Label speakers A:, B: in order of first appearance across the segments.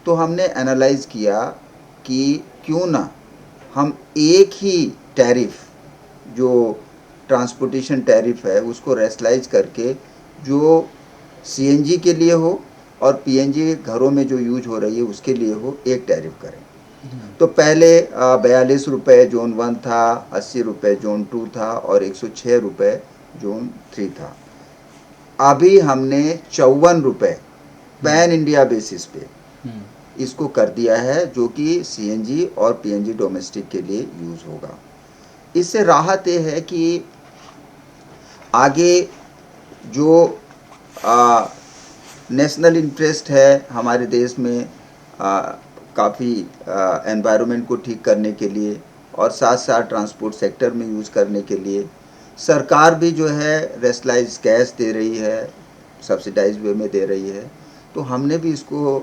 A: तो हमने एनालाइज़ किया कि क्यों ना हम एक ही टैरिफ, जो ट्रांसपोर्टेशन टैरिफ है, उसको रेशनलाइज करके जो सीएनजी के लिए हो और पीएनजी घरों में जो यूज हो रही है उसके लिए हो, एक टैरिफ करें। तो पहले 42 रुपये जोन 1 था, 80 रुपये जोन 2 था और 106 रुपये जोन 3 था। अभी हमने 54 रुपये पैन इंडिया बेसिस पे इसको कर दिया है, जो कि सीएनजी और पीएनजी डोमेस्टिक के लिए यूज़ होगा। इससे राहत ये है कि आगे जो नेशनल इंटरेस्ट है हमारे देश में, काफ़ी एनवायरनमेंट को ठीक करने के लिए और साथ साथ ट्रांसपोर्ट सेक्टर में यूज़ करने के लिए सरकार भी जो है रेशनलाइज गैस दे रही है, सब्सिडाइज वे में दे रही है। तो हमने भी इसको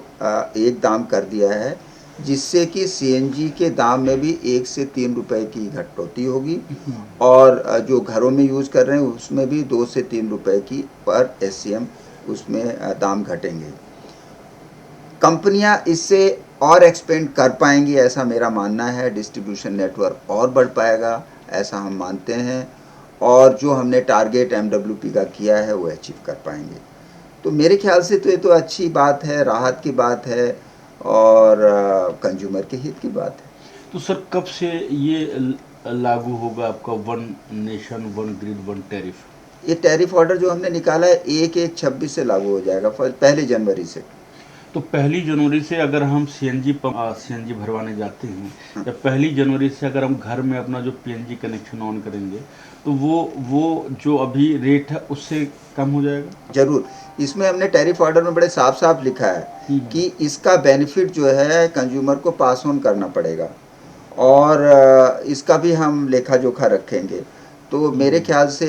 A: एक दाम कर दिया है, जिससे कि सीएनजी के दाम में भी 1 से 3 रुपए की कटौती होगी और जो घरों में यूज़ कर रहे हैं उसमें भी 2 से 3 रुपए की पर एससीएम उसमें दाम घटेंगे। कंपनियां इससे और एक्सपेंड कर पाएंगी, ऐसा मेरा मानना है। डिस्ट्रीब्यूशन नेटवर्क और बढ़ पाएगा, ऐसा हम मानते हैं, और जो हमने टारगेट एमडब्ल्यूपी का किया है वो अचीव कर पाएंगे। तो मेरे ख्याल से तो ये तो अच्छी बात है, राहत की बात है और कंज्यूमर के हित की बात है।
B: तो सर कब से ये लागू होगा आपका one nation one grid one tariff?
A: ये टैरिफ ऑर्डर जो हमने निकाला है 1/1/26 से लागू हो जाएगा, 1 जनवरी से।
B: तो 1 जनवरी से अगर हम सीएनजी भरवाने जाते हैं, या 1 जनवरी से अगर हम घर में अपना जो पीएनजी कनेक्शन ऑन करेंगे, तो वो जो अभी रेट है उससे कम हो जाएगा?
A: जरूर। इसमें हमने टैरिफ ऑर्डर में बड़े साफ साफ लिखा है कि इसका बेनिफिट जो है कंज्यूमर को पास ऑन करना पड़ेगा और इसका भी हम लेखा जोखा रखेंगे। तो मेरे ख्याल से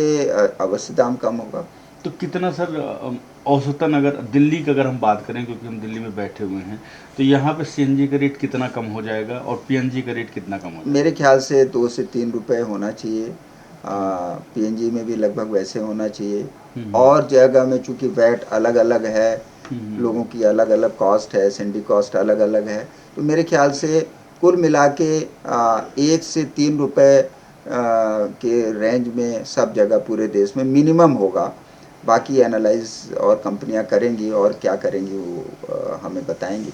A: अवश्य दाम कम होगा।
B: तो कितना सर औसतन, अगर दिल्ली की अगर हम बात करें, क्योंकि हम दिल्ली में बैठे हुए हैं, तो यहाँ पे सीएनजी का रेट कितना कम हो जाएगा और पीएनजी का रेट कितना कम हो जाएगा?
A: मेरे ख्याल से 2 से 3 रुपए होना चाहिए। पीएनजी में भी लगभग वैसे होना चाहिए। और जगह में चूंकि वैट अलग अलग है, लोगों की अलग अलग कॉस्ट है, सेंडी कॉस्ट अलग अलग है, तो मेरे ख्याल से कुल मिला के 1 से 3 रुपए के रेंज में सब जगह पूरे देश में मिनिमम होगा। बाकी एनालाइज और कंपनियां करेंगी और क्या करेंगी वो हमें बताएंगी।